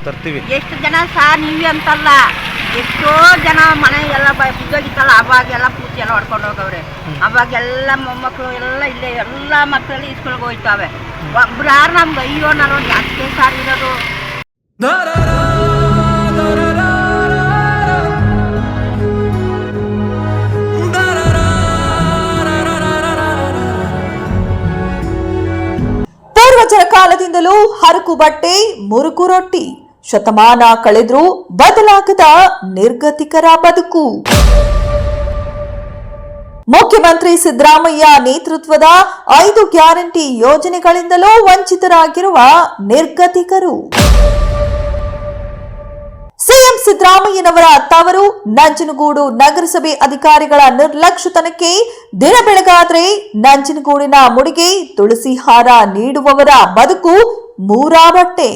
ತರ್ತೀವಿ. ಎಷ್ಟು ಜನ ನೀವೇ ಅಂತಲ್ಲ, ಎಷ್ಟೋ ಜನ ಮನೆ ಎಲ್ಲ ಬಿದ್ದೋಗಿತ್ತಲ್ಲ, ಅವಾಗೆಲ್ಲ ಪೂರ್ತಿ ಎಲ್ಲ ಹೊಡ್ಕೊಂಡು ಹೋಗವ್ರೆ. ಅವಾಗೆಲ್ಲ ಮೊಮ್ಮಕ್ಕಳು ಎಲ್ಲ ಇಲ್ಲೇ ಎಲ್ಲ ಮಕ್ಕಳಲ್ಲಿ ಸ್ಕೂಲ್ಗೆ ಹೋಯ್ತಾವೆ. ಒಬ್ರು ಯಾರು ನಮ್ಗೆ ಅಯ್ಯೋ ನಾನು ಜಾಸ್ತಿ ಸಾರ್ ಇರೋದು. ಪೂರ್ವಜರ ಕಾಲದಿಂದಲೂ ಹರಕು ಬಟ್ಟೆ, ಮುರುಕು ರೊಟ್ಟಿ, ಶತಮಾನ ಕಳೆದ್ರೂ ಬದಲಾಗದ ನಿರ್ಗತಿಕರ ಬದುಕು. ಮುಖ್ಯಮಂತ್ರಿ ಸಿದ್ದರಾಮಯ್ಯ ನೇತೃತ್ವದ 5 ಗ್ಯಾರಂಟಿ ಯೋಜನೆಗಳಿಂದಲೂ ವಂಚಿತರಾಗಿರುವ ನಿರ್ಗತಿಕರು. ಸಿಎಂ ಸಿದ್ದರಾಮಯ್ಯನವರ ತವರು ನಂಜನಗೂಡು ನಗರಸಭೆ ಅಧಿಕಾರಿಗಳ ನಿರ್ಲಕ್ಷ್ಯತನಕ್ಕೆ ದಿನ ಬೆಳಗಾದ್ರೆ ನಂಜನಗೂಡಿನ ಮುಡಿಗೆ ತುಳಸಿ ಹಾರ ನೀಡುವವರ ಬದುಕು ಮೂರಾಬಟ್ಟೆ.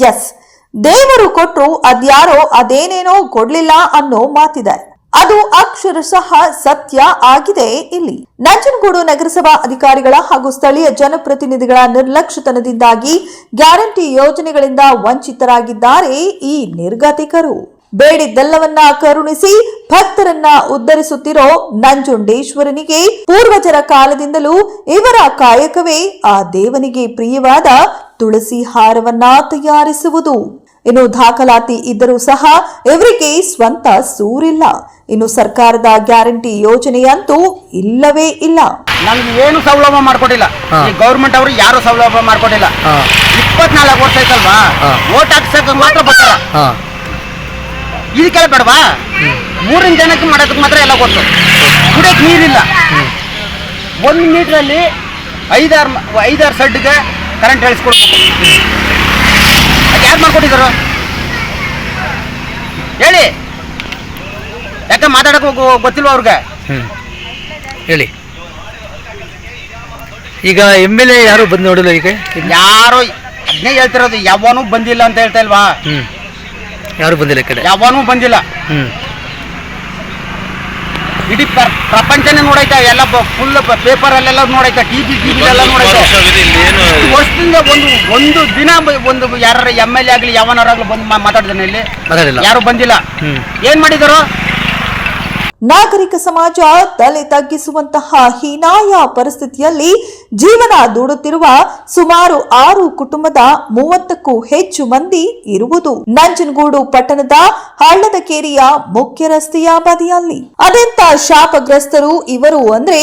ಎಸ್, ದೇವರು ಕೊಟ್ರು ಅದ್ಯಾರೋ ಅದೇನೇನೋ ಕೊಡ್ಲಿಲ್ಲ ಅನ್ನೋ ಮಾತಿದೆ. ಅದು ಅಕ್ಷರಶಃ ಸತ್ಯ ಆಗಿದೆ. ಇಲ್ಲಿ ನಂಜನಗೂಡು ನಗರಸಭಾ ಅಧಿಕಾರಿಗಳ ಹಾಗೂ ಸ್ಥಳೀಯ ಜನಪ್ರತಿನಿಧಿಗಳ ನಿರ್ಲಕ್ಷ್ಯತನದಿಂದಾಗಿ ಗ್ಯಾರಂಟಿ ಯೋಜನೆಗಳಿಂದ ವಂಚಿತರಾಗಿದ್ದಾರೆ ಈ ನಿರ್ಗತಿಕರು. ಬೇಡಿದ್ದೆಲ್ಲವನ್ನ ಕರುಣಿಸಿ ಭಕ್ತರನ್ನ ಉದ್ಧರಿಸುತ್ತಿರೋ ನಂಜುಂಡೇಶ್ವರನಿಗೆ ಪೂರ್ವಜರ ಕಾಲದಿಂದಲೂ ಇವರ ಕಾಯಕವೇ ಆ ದೇವನಿಗೆ ಪ್ರಿಯವಾದ ತುಳಸಿ ಹಾರವನ್ನ ತಯಾರಿಸುವುದು. ಇನ್ನು ದಾಖಲಾತಿ ಇದ್ದರೂ ಸಹ ಇವರಿಗೆ ಸ್ವಂತ ಸೂರಿಲ್ಲ. ಇನ್ನು ಸರ್ಕಾರದ ಗ್ಯಾರಂಟಿ ಯೋಜನೆಯಂತೂ ಇಲ್ಲವೇ ಇಲ್ಲ. ನಮ್ಗೆ ಏನು ಸೌಲಭ್ಯ ಮಾಡ್ಕೊಟ್ಟಿಲ್ಲ. ಈ ಗೌರ್ಮೆಂಟ್ ಅವರು ಯಾರು ಸೌಲಭ್ಯ ಮಾಡ್ಕೊಟ್ಟಿಲ್ಲ. 24 ವರ್ಷ ಆಯ್ತಲ್ವಾ, ಓಟ್ ಹಾಕ್ಸಕ್ಕೆ ಮಾತ್ರ ಬರ್ತಾರ. ಇದಕ್ಕೆಲ್ಲ ಬೇಡವಾ? 3 ಜನಕ್ಕೆ ಮಾಡೋದಕ್ಕೆ ಮಾತ್ರ ಎಲ್ಲ ಗೊತ್ತು. ಕುಡಿಯಕ್ಕೆ ನೀರಿಲ್ಲ. 1 ಮೀಟ್ರಲ್ಲಿ 5-6 ಸಡ್ಗೆ ಕರೆಂಟ್ ಹೇಳಿಸ್ಕೊಡ್ಬೇಕು. ಅದು ಯಾರು ಮಾಡ್ಕೊಟ್ಟಿದ್ರು ಹೇಳಿ? ಯಾಕೆ ಮಾತಾಡೋಕೆ ಗೊತ್ತಿಲ್ವ ಅವ್ರಿಗೆ? ಹೇಳಿ. ಈಗ MLA ಯಾರು ಬಂದು ನೋಡಿಲ್ಲ. ಈಗ ಯಾರು ಅದನ್ನೇ ಹೇಳ್ತಿರೋದು, ಯಾವನೂ ಬಂದಿಲ್ಲ ಅಂತ ಹೇಳ್ತಾ ಇಲ್ವಾ? ಯಾರು ಬಂದಿಲ್ಲ, ಈ ಕಡೆ ಯಾವನೂ ಬಂದಿಲ್ಲ. ಇಡೀ ಪ್ರಪಂಚನೇ ನೋಡೈತೆ, ಎಲ್ಲ ಫುಲ್ ಪೇಪರ್ ಅಲ್ಲೆಲ್ಲ ನೋಡೈತೆ, ಟಿವಿ ಎಲ್ಲ ನೋಡೈತೆ. ವರ್ಷದಿಂದ ಒಂದು ದಿನ ಒಂದು ಯಾರ MLA ಆಗ್ಲಿ ಯಾವನಾರಾಗ್ಲಿ ಬಂದು ಮಾತಾಡಿದಾನೆ ಇಲ್ಲಿ? ಯಾರು ಬಂದಿಲ್ಲ. ಏನ್ ಮಾಡಿದಾರು? ನಾಗರಿಕ ಸಮಾಜ ತಲೆ ತಗ್ಗಿಸುವಂತಹ ಹೀನಾಯ ಪರಿಸ್ಥಿತಿಯಲ್ಲಿ ಜೀವನ ದೂಡುತ್ತಿರುವ ಸುಮಾರು 6 ಕುಟುಂಬದ 30ಕ್ಕೂ ಹೆಚ್ಚು ಮಂದಿ ಇರುವುದು ನಂಜನಗೂಡು ಪಟ್ಟಣದ ಹಳ್ಳದ ಕೇರಿಯ ಮುಖ್ಯ ರಸ್ತೆಯ ಬದಿಯಲ್ಲಿ. ಅದೆಂತ ಶಾಪಗ್ರಸ್ತರು ಇವರು ಅಂದ್ರೆ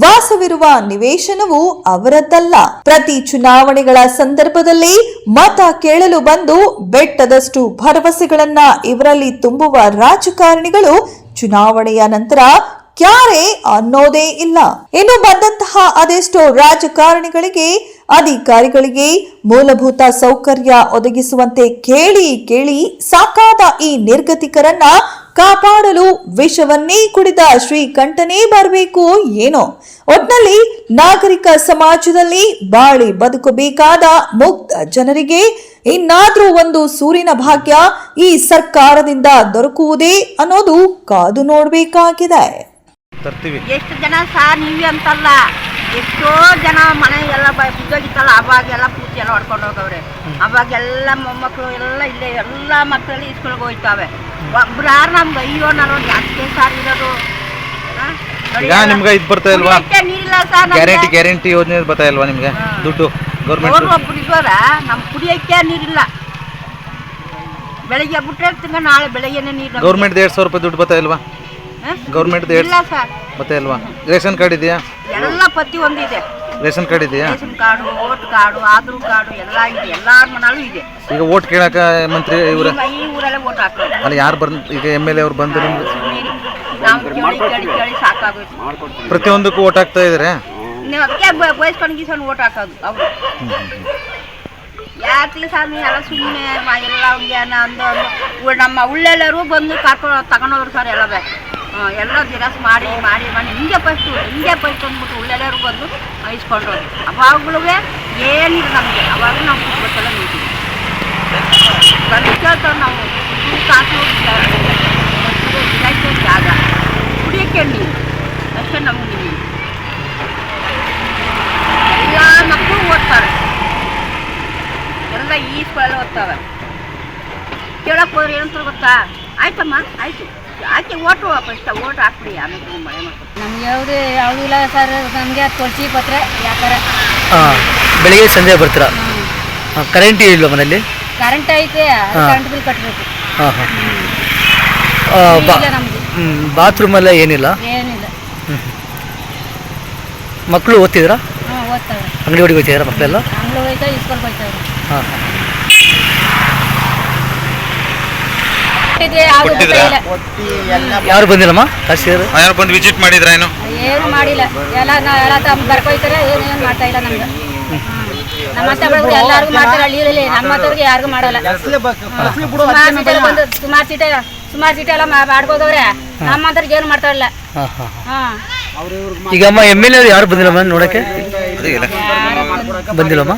ವಾಸವಿರುವ ನಿವೇಶನವು ಅವರದ್ದಲ್ಲ. ಪ್ರತಿ ಚುನಾವಣೆಗಳ ಸಂದರ್ಭದಲ್ಲಿ ಮತ ಕೇಳಲು ಬಂದು ಬೆಟ್ಟದಷ್ಟು ಭರವಸೆಗಳನ್ನ ಇವರಲ್ಲಿ ತುಂಬುವ ರಾಜಕಾರಣಿಗಳು ಚುನಾವಣೆಯ ನಂತರ ಕ್ಯಾರೆ ಅನ್ನೋದೇ ಇಲ್ಲ. ಇನ್ನು ಬಂದಂತಹ ಅದೆಷ್ಟೋ ರಾಜಕಾರಣಿಗಳಿಗೆ, ಅಧಿಕಾರಿಗಳಿಗೆ ಮೂಲಭೂತ ಸೌಕರ್ಯ ಒದಗಿಸುವಂತೆ ಕೇಳಿ ಸಾಕಾದ ಈ ನಿರ್ಗತಿಕರನ್ನ ಕಾಪಾಡಲು ವಿಷವನ್ನೇ ಕುಡಿದ ಶ್ರೀಕಂಠನೇ ಬರಬೇಕು ಏನೋ. ಒಟ್ನಲ್ಲಿ ನಾಗರಿಕ ಸಮಾಜದಲ್ಲಿ ಬಾಳಿ ಬದುಕಬೇಕಾದ ಮುಕ್ತ ಜನರಿಗೆ ಇನ್ನಾದ್ರೂ ಒಂದು ಸೂರಿನ ಭಾಗ್ಯ ಈ ಸರ್ಕಾರದಿಂದ ದೊರಕುವುದೇ ಅನ್ನೋದು ಕಾದು ನೋಡಬೇಕಾಗಿದೆ. ಎಷ್ಟು ಜನ ನೀವೇ ಅಂತಲ್ಲ, ಎಷ್ಟೋ ಜನ ಮನೆ ಎಲ್ಲ ಬಿದ್ದೋಗಿತ್ತಲ್ಲ, ಅವಾಗೆಲ್ಲ ಪೂರ್ತಿ ಎಲ್ಲ ಹೊಡ್ಕೊಂಡು ಹೋಗವ್ರೆ. ಅವಾಗೆಲ್ಲ ಮೊಮ್ಮಕ್ಕಳು ಎಲ್ಲ ಇಲ್ಲೇ ಎಲ್ಲ ಮಕ್ಕಳಲ್ಲಿ ಸ್ಕೂಲ್ಗೆ ಹೋಯ್ತಾವೆ. ಒಬ್ರು ಯಾರು ನಮ್ಗೆ ಅಯ್ಯೋ ನಾನು ಜಾಸ್ತಿ ಸಾರ್ ಇರೋದು. ಈಗ ನಿಮ್ಗೆ ಇದು ಬರ್ತಾ ಇಲ್ವಾ? ನೀರಿಲ್ಲ ಸರ್. ಗ್ಯಾರಂಟಿ ಯೋಜನೆ ಬರ್ತಾ ಇಲ್ವಾ ನಿಮ್ಗೆ ದುಡ್ಡು? ಗೌರ್ಮೆಂಟ್ ಒಬ್ರು ಇದ್ದೋರ ನಮ್ ಕುಡಿಯಕ್ಕೆ ನೀರಿಲ್ಲ. ಬೆಳಿಗ್ಗೆ ಬಿಟ್ಟಿರ್ತೀವಿ, ನಾಳೆ ಬೆಳಗ್ಗೆನೆ ನೀರು. ಗೌರ್ಮೆಂಟ್ 1,500 ರೂಪಾಯಿ ದುಡ್ಡು ಬರ್ತಾ ಇಲ್ವಾ? ಗೌರ್ಮೆಂಟ್ ಇಲ್ಲ ಸರ್, ಬರ್ತಾ ಇಲ್ವಾ? ರೇಷನ್ ಕಾರ್ಡ್ ಇದೆಯಾ? ಎಲ್ಲ ಪ್ರತಿ ಒಂದಿದೆ. ರೇಷನ್ ಕಾರ್ಡ್ ಇದೆಯಾ? Ration card, vote card, Aadhaar card ಎಲ್ಲ ಇದೆ. ಎಲ್ಲಾರ ಮನಾಳು ಇದೆ. ಈಗ ವೋಟ್ ಕೇಳಕ ಮಂತ್ರಿ ಇವರ ಈ ಊರಲ್ಲೇ ವೋಟ್ ಹಾಕೋದು. ಅಲ್ಲಿ ಯಾರು ಬಂದು ಈಗ MLA ಅವ್ರು ಬಂದು ನಾವು ಕೇಳಿ ಸಾಕಾಗೋಯ್ತು. ಪ್ರತಿಯೊಂದಕ್ಕೂ ವೋಟ್ ಹಾಕ್ತಾ ಇದಾರೆ. ನೀವು ಅದಕ್ಕೆ ಬಯಸ್ಕೊಂಡು ಗೀಸ್ಕೊಂಡು ವೋಟ್ ಹಾಕೋದು. ಅವರು ಯಾಕೆ ಮಕ್ಳು ಸ್ವಾಮಿ ಎಲ್ಲ ಸುಮ್ಮನೆ ಎಲ್ಲ ಅವ್ರಿಗೆ ಒಂದು ನಮ್ಮ ಉಳ್ಳೆಲ್ಲರೂ ಬಂದು ಕರ್ಕೊಂಡು ತಗೊಂಡೋದ್ರು ಸರ್ ಎಲ್ಲ ಎಲ್ಲ ಜಿರಾಕ್ಸ್ ಮಾಡಿ ಮಾಡಿ ಮಾಡಿ ಹಿಂಗೆ ಫಸ್ಟ್ ಅಂದ್ಬಿಟ್ಟು ಉಳ್ಳೆಲ್ಲರೂ ಬಂದು ಇಸ್ಕೊಂಡ್ರು. ಅವಾಗಲೂ ಏನಿಲ್ಲ ನಮಗೆ, ಅವಾಗ ನಾವು ಕುಟ್ಬೇಕೆಲ್ಲ ನಿಂತೀವಿ ಬಂದು ಕೇಳ್ತಾರೆ ನಾವು ಕಾಸು ಜಾಗ ಕುಡಿಯೋಕ್ಕೆ ನೀವು ಅಷ್ಟೇ ನಮಗೆ. ಎಲ್ಲ ಮಕ್ಕಳು ಓದ್ತಾರೆ, ಎಲ್ಲ ಈ ಸ್ಕೂಲಲ್ಲಿ ಓದ್ತಾವೆ. ಕೇಳಕ್ಕೆ ಹೋದ್ರೆ ಏನಂತ ಗೊತ್ತಾ, ಆಯ್ತಮ್ಮ ಆಯಿತು ಆಕೆ ಓಟು ಫಸ್ಟ್ ಓಟ್ ಹಾಕ್ಬಿಡಿ ಆಮೇಲೆ ಮಳೆ ಮಾಡ್ತಾರೆ. ನಮ್ಗೆ ಯಾವುದೂ ಇಲ್ಲ ಸರ್, ನಮಗೆ ತುಳಸಿ ಪತ್ರ ಯಾಕಂದ್ರೆ ಬೆಳಿಗ್ಗೆ ಸಂಜೆ ಬರ್ತೀರಾ? ಕರೆಂಟ್ ಇಲ್ವಾ ಮನೇಲಿ? ಕರೆಂಟ್ ಐತೆ, ಕರೆಂಟ್ ಬಿಲ್ ಕಟ್ಟಬೇಕು. ಹಾಂ ಹಾಂ. ಬಾತ್ರೂಮ್ ಎಲ್ಲ ಏನಿಲ್ಲ? ಏನಿಲ್ಲ. ಮಕ್ಕಳು ಓದ್ತಿದ್ರಾ? ಹಾಂ ಓದ್ತಾವೆ. ಅಂಗಡಿ ಹೊಡಿಗೆ ಹೋಗ್ತಿದಾರ ಮಕ್ಕಳೆಲ್ಲ? ಅಂಗಡಿ ಹೋಯ್ತಾ ಇಸ್ಕೊಳ್ ಹೋಯ್ತಾವ್ರೆ. ಹಾಂ ಹಾಂ. ಯಾರು ಬಂದಿಲ್ಲಮ್ಮ? ಯಾರು ಬಂದು ವಿಸಿಟ್ ಮಾಡಿದ್ರ? ಏನು ಮಾಡಿಲ್ಲ, ಎಲ್ಲ ಬರ್ಕೊಯ್ತಾರೆ, ಏನು ಮಾಡ್ತಾ ಇಲ್ಲ ನಮ್ಗೆ. ನಮ್ಮ ಹತ್ರ ಎಲ್ಲಾರ್ಗು ಮಾಡ್ತಾರೆ, ಹಳ್ಳಿಯಲ್ಲಿ ನಮ್ಮ ಹತ್ರವ್ರಿಗೆ ಯಾರಿಗೂ ಮಾಡಲ್ಲ. ಸುಮಾರು ಸೀಟೆ ಎಲ್ಲ ಮಾಡ್ಕೋದವ್ರೆ, ನಮ್ಮ ಹತ್ರಗೆ ಏನು ಮಾಡ್ತಾ ಇಲ್ಲ. ಈಗ ಅಮ್ಮ MLA ಯಾರು ಬಂದಿಲ್ಲಮ್ಮ ನೋಡಕ್ಕೆ? ಬಂದಿಲ್ಲಮ್ಮ?